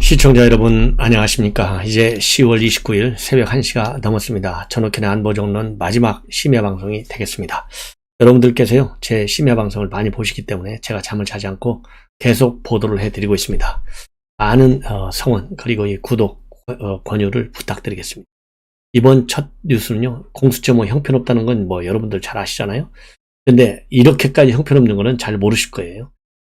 시청자 여러분 안녕하십니까. 이제 10월 29일 새벽 1시가 넘었습니다. 전옥현의 안보정론 마지막 심야방송이 되겠습니다. 여러분들께서요 제 심야방송을 많이 보시기 때문에 제가 잠을 자지 않고 계속 보도를 해드리고 있습니다. 많은 성원 그리고 이 구독 권유를 부탁드리겠습니다. 이번 첫 뉴스는요, 공수처 형편없다는 건 여러분들 잘 아시잖아요. 근데 이렇게까지 형편없는 거는 잘 모르실 거예요.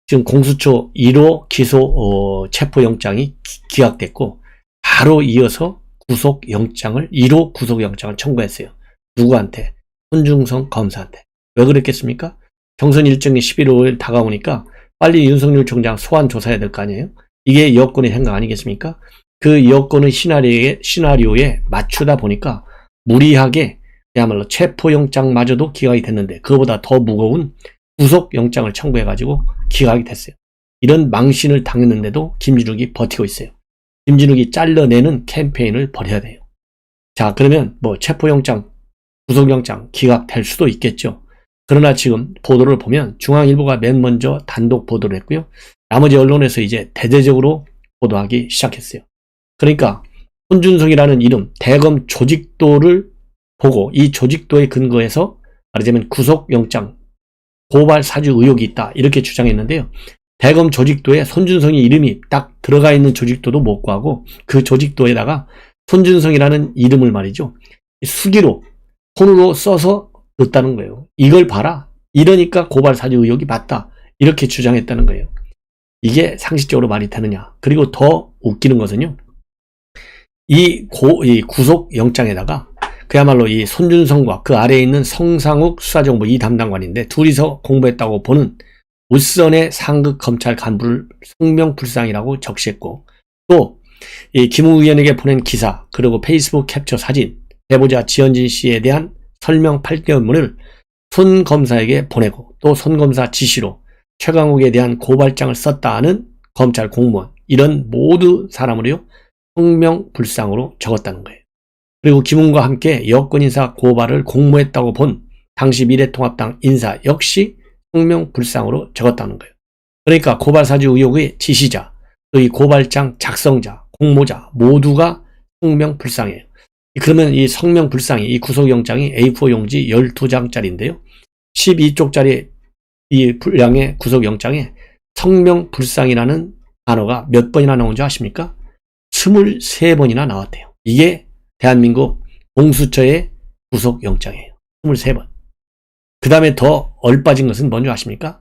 지금 공수처 1호 기소 체포영장이 기각됐고 바로 이어서 구속영장을 1호 구속영장을 청구했어요. 누구한테? 손준성 검사한테. 왜 그랬겠습니까? 경선 일정이 11월 5일 다가오니까 빨리 윤석열 총장 소환 조사해야 될 거 아니에요? 이게 여권의 생각 아니겠습니까? 그 여권의 시나리오에 맞추다 보니까 무리하게 그야말로 체포영장마저도 기각이 됐는데 그거보다 더 무거운 구속영장을 청구해가지고 기각이 됐어요. 이런 망신을 당했는데도 김진욱이 버티고 있어요. 김진욱이 잘라내는 캠페인을 벌여야 돼요. 자, 그러면 체포영장, 구속영장 기각될 수도 있겠죠. 그러나 지금 보도를 보면 중앙일보가 맨 먼저 단독 보도를 했고요. 나머지 언론에서 이제 대대적으로 보도하기 시작했어요. 그러니까 손준성이라는 이름, 대검 조직도를 보고 이 조직도에 근거해서 말하자면 구속영장, 고발 사주 의혹이 있다 이렇게 주장했는데요. 대검 조직도에 손준성의 이름이 딱 들어가 있는 조직도도 못 구하고 그 조직도에다가 손준성이라는 이름을 말이죠. 수기로 손으로 써서 넣었다는 거예요. 이걸 봐라. 이러니까 고발 사주 의혹이 맞다. 이렇게 주장했다는 거예요. 이게 상식적으로 말이 되느냐. 그리고 더 웃기는 것은요. 이 구속영장에다가 그야말로 이 손준성과 그 아래에 있는 성상욱 수사정보 2담당관인데 둘이서 공부했다고 보는 울선의 상급 검찰 간부를 성명불상이라고 적시했고 또 이 김웅 의원에게 보낸 기사 그리고 페이스북 캡처 사진 배보자 지현진 씨에 대한 설명 8개월문을 손 검사에게 보내고 또 손 검사 지시로 최강욱에 대한 고발장을 썼다는 검찰 공무원 이런 모두 사람으로요 성명불상으로 적었다는 거예요. 그리고 김웅과 함께 여권 인사 고발을 공모했다고 본 당시 미래통합당 인사 역시 성명불상으로 적었다는 거예요. 그러니까 고발사주 의혹의 지시자, 또 이 고발장 작성자, 공모자 모두가 성명불상이에요. 그러면 이 성명불상이 이 구속영장이 A4 용지 12장짜리인데요. 12쪽짜리 이 분량의 구속영장에 성명불상이라는 단어가 몇 번이나 나온 줄 아십니까? 23번이나 나왔대요. 이게 대한민국 공수처의 구속영장이에요. 23번. 그 다음에 더 얼빠진 것은 뭔지 아십니까?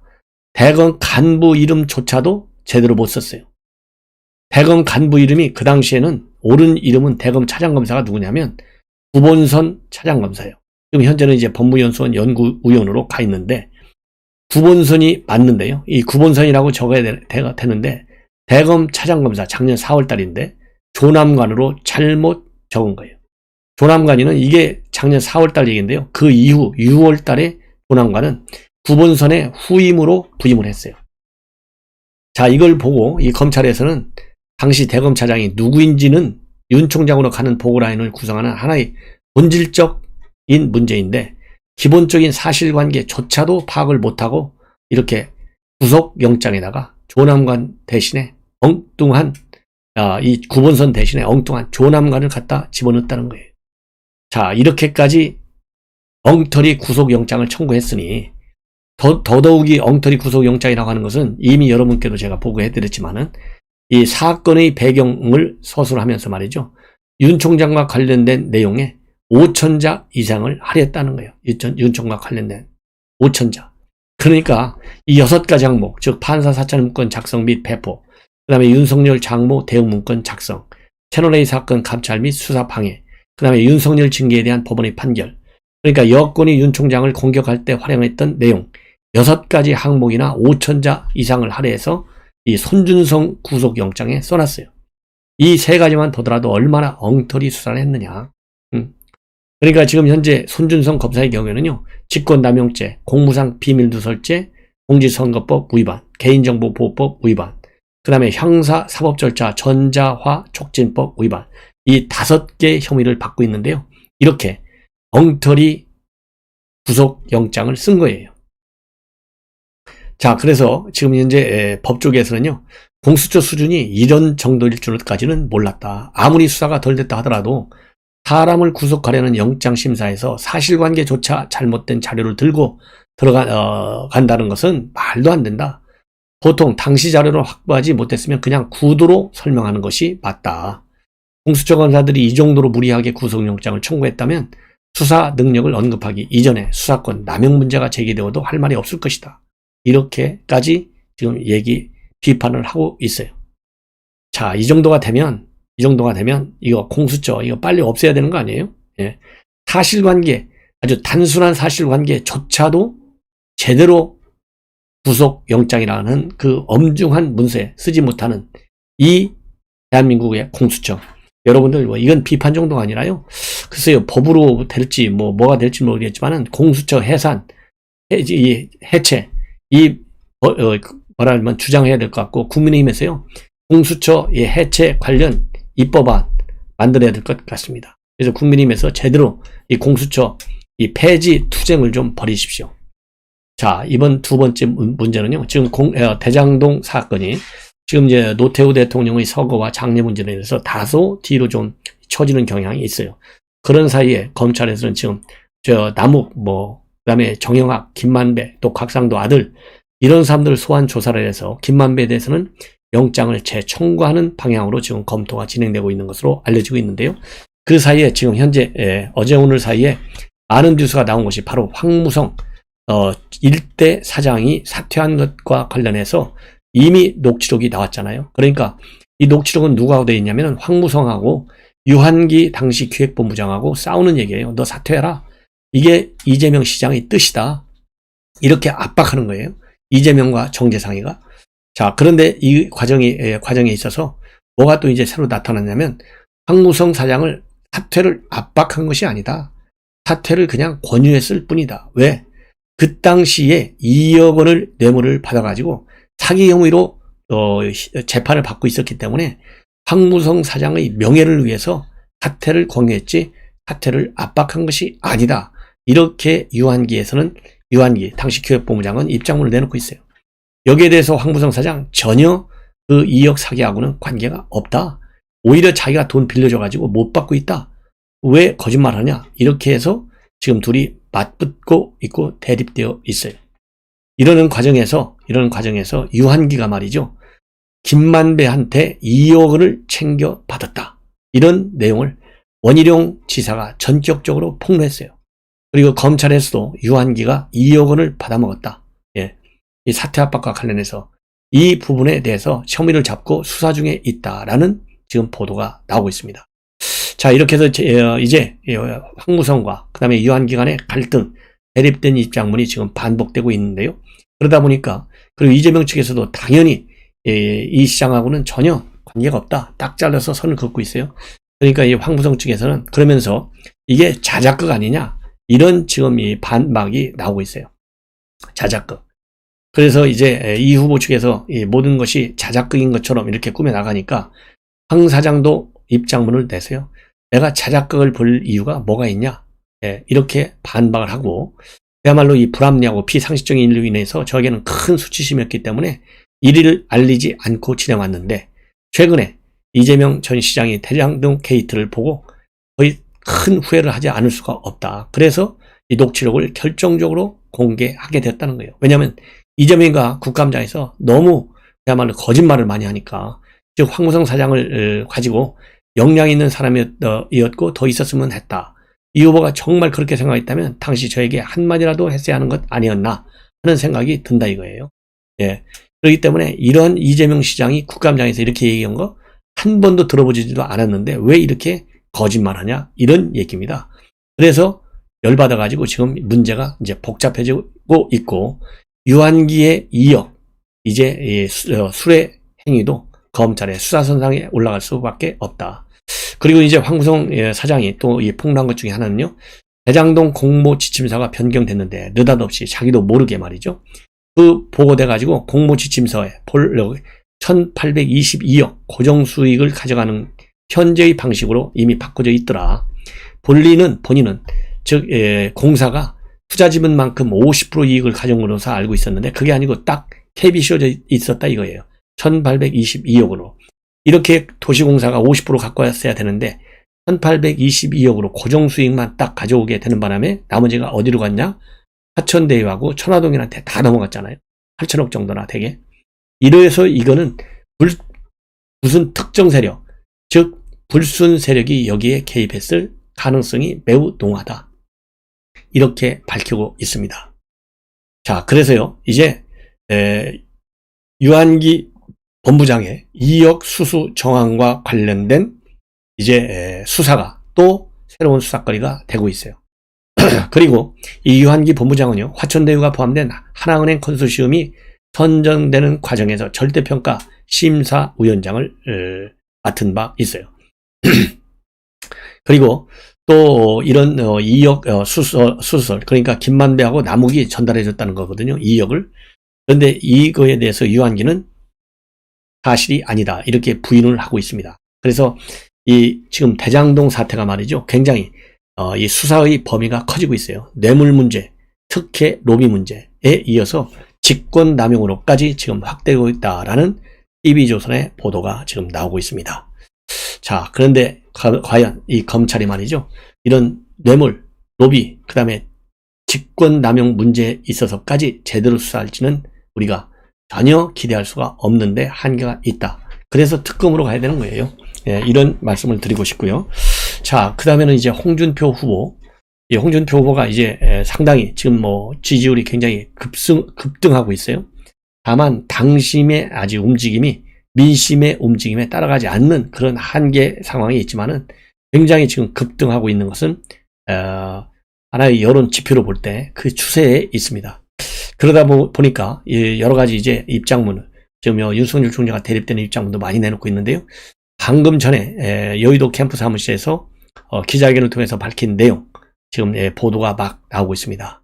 대검 간부 이름조차도 제대로 못 썼어요. 대검 간부 이름이 그 당시에는 옳은 이름은 대검 차장검사가 누구냐면 구본선 차장검사예요. 지금 현재는 이제 법무연수원 연구위원으로 가 있는데 구본선이 맞는데요. 이 구본선이라고 적어야 되는데 대검 차장검사 작년 4월달인데 조남관으로 잘못 적은 거예요. 조남관이는 이게 작년 4월달 얘기인데요. 그 이후 6월달에 조남관은 구본선의 후임으로 부임을 했어요. 자, 이걸 보고 이 검찰에서는 당시 대검차장이 누구인지는 윤 총장으로 가는 보고라인을 구성하는 하나의 본질적인 문제인데 기본적인 사실관계조차도 파악을 못하고 이렇게 구속영장에다가 조남관 대신에 엉뚱한 이 구본선 대신에 엉뚱한 조남관을 갖다 집어넣었다는 거예요. 자, 이렇게까지 엉터리 구속영장을 청구했으니 더더욱이 엉터리 구속영장이라고 하는 것은 이미 여러분께도 제가 보고해드렸지만은 이 사건의 배경을 서술하면서 말이죠. 윤 총장과 관련된 내용에 5,000자 이상을 할애했다는 거예요. 윤 총장과 관련된 5,000자. 그러니까 이 6가지 항목, 즉 판사 사찰 문건 작성 및 배포, 그 다음에 윤석열 장모 대응 문건 작성, 채널A 사건 감찰 및 수사 방해, 그 다음에 윤석열 징계에 대한 법원의 판결, 그러니까 여권이 윤 총장을 공격할 때 활용했던 내용 6가지 항목이나 5,000자 이상을 할애해서 이 손준성 구속영장에 써놨어요. 이 3가지만 보더라도 얼마나 엉터리 수사를 했느냐. 그러니까 지금 현재 손준성 검사의 경우에는요. 직권남용죄, 공무상 비밀누설죄, 공직선거법 위반, 개인정보보호법 위반, 그 다음에 형사사법절차 전자화 촉진법 위반 이 5개의 혐의를 받고 있는데요. 이렇게 엉터리 구속영장을 쓴 거예요. 자, 그래서 지금 현재 법 쪽에서는요. 공수처 수준이 이런 정도일 줄까지는 몰랐다. 아무리 수사가 덜 됐다 하더라도 사람을 구속하려는 영장심사에서 사실관계조차 잘못된 자료를 들고 간다는 것은 말도 안 된다. 보통 당시 자료를 확보하지 못했으면 그냥 구두로 설명하는 것이 맞다. 공수처 검사들이 이 정도로 무리하게 구속영장을 청구했다면 수사 능력을 언급하기 이전에 수사권 남용 문제가 제기되어도 할 말이 없을 것이다. 이렇게까지 지금 비판을 하고 있어요. 자, 이 정도가 되면 이거 공수처 이거 빨리 없애야 되는 거 아니에요? 예. 사실관계, 아주 단순한 사실관계조차도 제대로 구속영장이라는 그 엄중한 문서에 쓰지 못하는 이 대한민국의 공수처. 여러분들 이건 비판 정도가 아니라요. 글쎄요, 법으로 될지 뭐가 될지 모르겠지만은 공수처 해산, 해체 뭐라면 주장해야 될 것 같고, 국민의힘에서요 공수처 해체 관련 입법안 만들어야 될 것 같습니다. 그래서 국민의힘에서 제대로 이 공수처 폐지 투쟁을 좀 벌이십시오. 자, 이번 두 번째 문제는요. 지금 대장동 사건이 지금 이제 노태우 대통령의 서거와 장례 문제로 인해서 다소 뒤로 좀 처지는 경향이 있어요. 그런 사이에 검찰에서는 지금 남욱 그다음에 정영학, 김만배, 또 곽상도 아들 이런 사람들 소환 조사를 해서 김만배에 대해서는 영장을 재청구하는 방향으로 지금 검토가 진행되고 있는 것으로 알려지고 있는데요. 그 사이에 지금 현재 어제 오늘 사이에 많은 뉴스가 나온 것이 바로 황무성 일대 사장이 사퇴한 것과 관련해서 이미 녹취록이 나왔잖아요. 그러니까 이 녹취록은 누구하고 되어 있냐면 황무성하고 유한기 당시 기획본부장하고 싸우는 얘기예요. 너 사퇴해라. 이게 이재명 시장의 뜻이다. 이렇게 압박하는 거예요. 이재명과 정재상이가. 자, 그런데 이 과정에 있어서 뭐가 또 이제 새로 나타났냐면 황무성 사장을 사퇴를 압박한 것이 아니다. 사퇴를 그냥 권유했을 뿐이다. 왜? 그 당시에 2억 원을 뇌물을 받아가지고 사기 혐의로 재판을 받고 있었기 때문에 황무성 사장의 명예를 위해서 사퇴를 권유했지 사퇴를 압박한 것이 아니다. 이렇게 유한기 당시 기획본부장은 입장문을 내놓고 있어요. 여기에 대해서 황무성 사장 전혀 그 2억 사기하고는 관계가 없다. 오히려 자기가 돈 빌려줘가지고 못 받고 있다. 왜 거짓말하냐? 이렇게 해서 지금 둘이 맞붙고 있고 대립되어 있어요. 이러는 과정에서 유한기가 말이죠. 김만배한테 2억 원을 챙겨 받았다. 이런 내용을 원희룡 지사가 전격적으로 폭로했어요. 그리고 검찰에서도 유한기가 2억 원을 받아먹었다. 예. 이 사퇴 압박과 관련해서 이 부분에 대해서 혐의를 잡고 수사 중에 있다라는 지금 보도가 나오고 있습니다. 자, 이렇게 해서 이제 황무성과 그 다음에 유한기 간의 갈등, 대립된 입장문이 지금 반복되고 있는데요. 그러다 보니까 그리고 이재명 측에서도 당연히 이 시장하고는 전혀 관계가 없다. 딱 잘라서 선을 긋고 있어요. 그러니까 이 황무성 측에서는 그러면서 이게 자작극 아니냐 이런 지금 이 반박이 나오고 있어요. 자작극. 그래서 이제 이 후보 측에서 이 모든 것이 자작극인 것처럼 이렇게 꾸며 나가니까 황 사장도 입장문을 내세요. 내가 자작극을 볼 이유가 뭐가 있냐? 이렇게 반박을 하고 그야말로 이 불합리하고 비상식적인 일로 인해서 저에게는 큰 수치심이었기 때문에 이를 알리지 않고 지내왔는데 최근에 이재명 전 시장이 대장동 게이트를 보고 거의 큰 후회를 하지 않을 수가 없다. 그래서 이 녹취록을 결정적으로 공개하게 됐다는 거예요. 왜냐하면 이재명과 국감장에서 너무 그야말로 거짓말을 많이 하니까 즉 황무성 사장을 가지고 역량 있는 사람이었고 더 있었으면 했다. 이 후보가 정말 그렇게 생각했다면 당시 저에게 한마디라도 했어야 하는 것 아니었나 하는 생각이 든다 이거예요. 예. 그렇기 때문에 이런 이재명 시장이 국감장에서 이렇게 얘기한 거 한 번도 들어보지도 않았는데 왜 이렇게 거짓말하냐 이런 얘기입니다. 그래서 열받아가지고 지금 문제가 이제 복잡해지고 있고 유한기의 2억 이제 수뢰 행위도 검찰의 수사선상에 올라갈 수밖에 없다. 그리고 이제 황무성 사장이 또 폭로한 것 중에 하나는요. 대장동 공모 지침서가 변경됐는데 느닷없이 자기도 모르게 말이죠. 그 보고돼가지고 공모 지침서에 1822억 고정수익을 가져가는 현재의 방식으로 이미 바꿔져 있더라. 본인은 즉 공사가 투자 지분만큼 50% 이익을 가져온 것으로 알고 있었는데 그게 아니고 딱 캡이 씌워져 있었다 이거예요. 1822억으로. 이렇게 도시공사가 50% 갖고 왔어야 되는데 1822억으로 고정수익만 딱 가져오게 되는 바람에 나머지가 어디로 갔냐? 화천대유하고 천화동인한테 다 넘어갔잖아요. 8천억 정도나 되게. 이래서 이거는 무슨 특정 세력, 즉 불순 세력이 여기에 개입했을 가능성이 매우 농하다. 이렇게 밝히고 있습니다. 자, 그래서요, 이제 유한기 본부장의 2억 수수 정황과 관련된 이제 수사가 또 새로운 수사거리가 되고 있어요. 그리고 이 유한기 본부장은요, 화천대유가 포함된 하나은행 컨소시엄이 선정되는 과정에서 절대평가 심사위원장을 맡은 바 있어요. 그리고 또 이런 2억 수설, 그러니까 김만배하고 남욱이 전달해줬다는 거거든요. 2억을. 그런데 이거에 대해서 유한기는 사실이 아니다, 이렇게 부인을 하고 있습니다. 그래서 이 지금 대장동 사태가 말이죠, 굉장히 이 수사의 범위가 커지고 있어요. 뇌물 문제, 특혜 로비 문제에 이어서 직권남용으로까지 지금 확대되고 있다라는 TV조선의 보도가 지금 나오고 있습니다. 자, 그런데 과연 이 검찰이 말이죠, 이런 뇌물, 로비, 그 다음에 직권남용 문제에 있어서까지 제대로 수사할지는 우리가 전혀 기대할 수가 없는데 한계가 있다. 그래서 특검으로 가야 되는 거예요. 예, 이런 말씀을 드리고 싶고요. 자, 그 다음에는 이제 홍준표 후보. 이 홍준표 후보가 이제 상당히 지금 뭐 지지율이 굉장히 급등하고 있어요. 다만 당심의 아직 움직임이 민심의 움직임에 따라가지 않는 그런 한계 상황이 있지만은 굉장히 지금 급등하고 있는 것은 하나의 여론 지표로 볼 때 그 추세에 있습니다. 그러다 보니까 여러 가지 이제 입장문을 지금 윤석열 총재가 대립되는 입장문도 많이 내놓고 있는데요. 방금 전에 여의도 캠프 사무실에서 기자회견을 통해서 밝힌 내용, 지금 보도가 막 나오고 있습니다.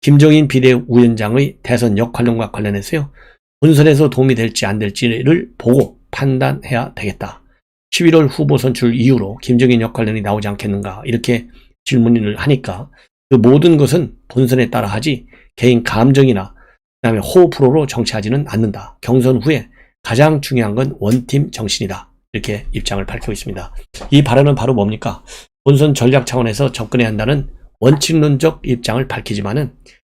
김종인 비대위원장의 대선 역할론과 관련해서요, 본선에서 도움이 될지 안 될지를 보고 판단해야 되겠다. 11월 후보 선출 이후로 김종인 역할론이 나오지 않겠는가, 이렇게 질문을 하니까 그 모든 것은 본선에 따라 하지 개인 감정이나 그다음에 호불호로 정치하지는 않는다. 경선 후에 가장 중요한 건 원팀 정신이다. 이렇게 입장을 밝히고 있습니다. 이 발언은 바로 뭡니까? 본선 전략 차원에서 접근해야 한다는 원칙론적 입장을 밝히지만은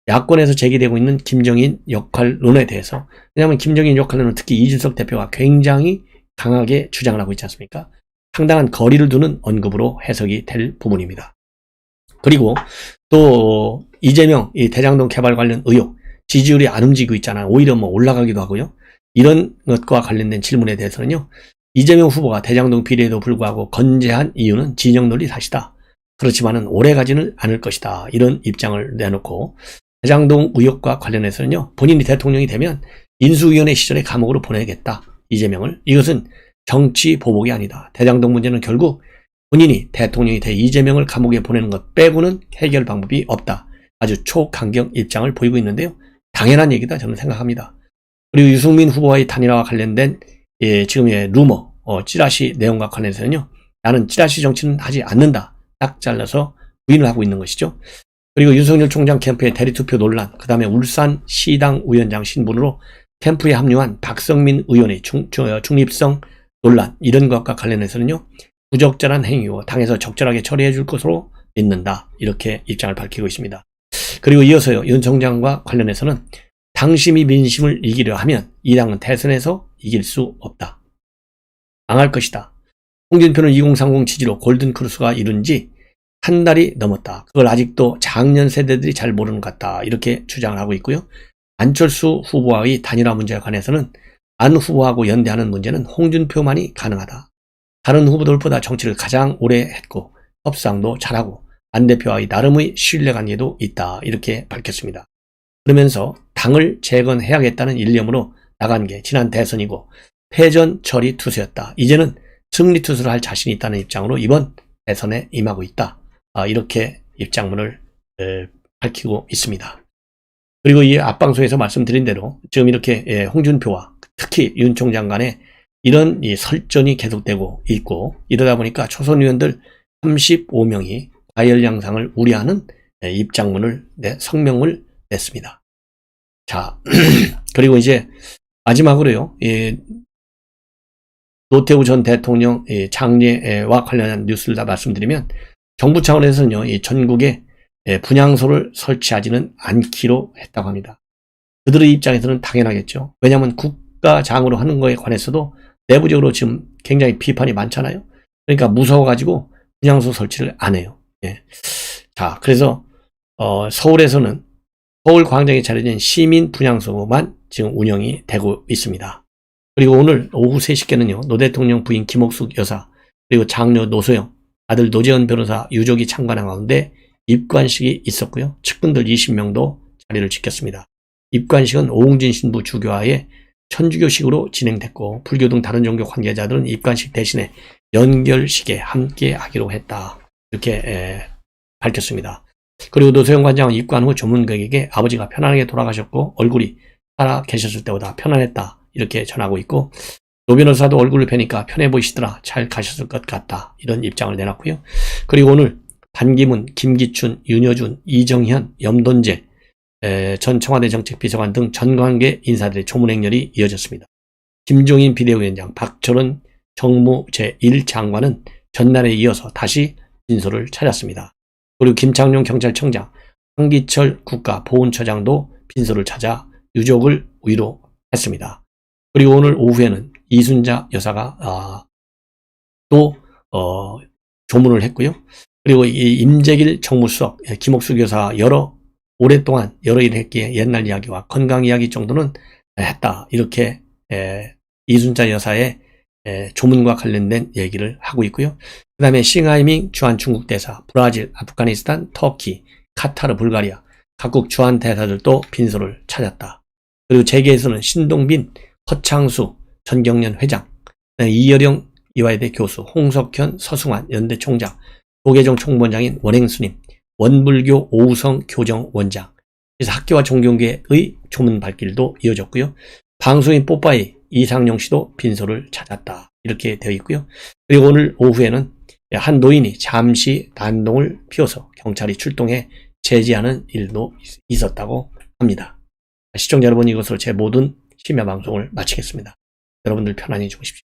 야권에서 제기되고 있는 김종인 역할론에 대해서, 왜냐하면 김종인 역할론은 특히 이준석 대표가 굉장히 강하게 주장을 하고 있지 않습니까? 상당한 거리를 두는 언급으로 해석이 될 부분입니다. 그리고 또 이재명 이 대장동 개발 관련 의혹, 지지율이 안 움직이고 있잖아요. 오히려 뭐 올라가기도 하고요. 이런 것과 관련된 질문에 대해서는요, 이재명 후보가 대장동 비리에도 불구하고 건재한 이유는 진영 논리 탓이다. 그렇지만은 오래 가지는 않을 것이다. 이런 입장을 내놓고, 대장동 의혹과 관련해서는요, 본인이 대통령이 되면 인수위원회 시절에 감옥으로 보내겠다. 이재명을. 이것은 정치 보복이 아니다. 대장동 문제는 결국 본인이 대통령이 돼 이재명을 감옥에 보내는 것 빼고는 해결 방법이 없다. 아주 초강경 입장을 보이고 있는데요. 당연한 얘기다 저는 생각합니다. 그리고 유승민 후보와의 단일화와 관련된 지금의 루머, 찌라시 내용과 관련해서는요, 나는 찌라시 정치는 하지 않는다. 딱 잘라서 부인을 하고 있는 것이죠. 그리고 윤석열 총장 캠프의 대리투표 논란, 그 다음에 울산 시당 위원장 신분으로 캠프에 합류한 박성민 의원의 중립성 논란, 이런 것과 관련해서는요, 부적절한 행위고 당에서 적절하게 처리해 줄 것으로 믿는다. 이렇게 입장을 밝히고 있습니다. 그리고 이어서요, 윤 총장과 관련해서는 당심이 민심을 이기려 하면 이 당은 대선에서 이길 수 없다. 망할 것이다. 홍준표는 2030 지지로 골든크루스가 이룬 지 한 달이 넘었다. 그걸 아직도 작년 세대들이 잘 모르는 것 같다. 이렇게 주장을 하고 있고요. 안철수 후보와의 단일화 문제에 관해서는 안 후보하고 연대하는 문제는 홍준표만이 가능하다. 다른 후보들보다 정치를 가장 오래 했고 협상도 잘하고 안 대표와의 나름의 신뢰관계도 있다. 이렇게 밝혔습니다. 그러면서 당을 재건해야겠다는 일념으로 나간 게 지난 대선이고 패전 처리 투수였다. 이제는 승리 투수를 할 자신이 있다는 입장으로 이번 대선에 임하고 있다. 이렇게 입장문을 밝히고 있습니다. 그리고 이 앞방송에서 말씀드린 대로 지금 이렇게 홍준표와 특히 윤 총장 간에 이런 이 설전이 계속되고 있고, 이러다 보니까 초선 의원들 35명이 과열 양상을 우려하는 입장문을 성명을 냈습니다. 자, 그리고 이제 마지막으로요, 노태우 전 대통령 장례와 관련한 뉴스를 다 말씀드리면, 정부 차원에서는요, 이 전국에 분향소를 설치하지는 않기로 했다고 합니다. 그들의 입장에서는 당연하겠죠. 왜냐하면 국가장으로 하는 거에 관해서도 내부적으로 지금 굉장히 비판이 많잖아요. 그러니까 무서워가지고 분향소 설치를 안 해요. 예. 자, 그래서 서울에서는 서울 광장에 차려진 시민 분향소만 지금 운영이 되고 있습니다. 그리고 오늘 오후 3시께는요, 노 대통령 부인 김옥숙 여사, 그리고 장녀 노소영, 아들 노재현 변호사 유족이 참관한 가운데 입관식이 있었고요. 측근들 20명도 자리를 지켰습니다. 입관식은 오웅진 신부 주교와의 천주교식으로 진행됐고, 불교 등 다른 종교 관계자들은 입관식 대신에 연결식에 함께 하기로 했다. 이렇게 밝혔습니다. 그리고 노소영 관장은 입관 후 조문객에게 아버지가 편안하게 돌아가셨고 얼굴이 살아 계셨을 때보다 편안했다. 이렇게 전하고 있고, 노 변호사도 얼굴을 뵈니까 편해 보이시더라. 잘 가셨을 것 같다. 이런 입장을 내놨고요. 그리고 오늘 반기문, 김기춘, 윤여준, 이정현, 염돈재 전 청와대 정책비서관 등 전관계 인사들의 조문행렬이 이어졌습니다. 김종인 비대위원장, 박철원 정무 제1장관은 전날에 이어서 다시 진솔을 찾았습니다. 그리고 김창룡 경찰청장, 황기철 국가보훈처장도 빈소를 찾아 유족을 위로했습니다. 그리고 오늘 오후에는 이순자 여사가 또 조문을 했고요. 그리고 이 임재길 정무수석, 김옥숙 여사 오랫동안 여러 일을 했기에 옛날 이야기와 건강 이야기 정도는 했다. 이렇게 이순자 여사의 조문과 관련된 얘기를 하고 있고요. 그 다음에 싱하이밍 주한 중국 대사, 브라질, 아프가니스탄, 터키, 카타르, 불가리아 각국 주한 대사들도 빈소를 찾았다. 그리고 재계에서는 신동빈, 허창수, 전경련 회장, 이여령 이화여대 교수, 홍석현, 서승환 연대 총장, 도계종 총무원장인 원행수님, 원불교 오우성 교정원장, 그래서 학교와 종교계의 조문 발길도 이어졌고요. 방송인 뽀빠이 이상용 씨도 빈소를 찾았다. 이렇게 되어 있고요. 그리고 오늘 오후에는 한 노인이 잠시 난동을 피워서 경찰이 출동해 제지하는 일도 있었다고 합니다. 시청자 여러분, 이것으로 제 모든 심야 방송을 마치겠습니다. 여러분들 편안히 주무십시오.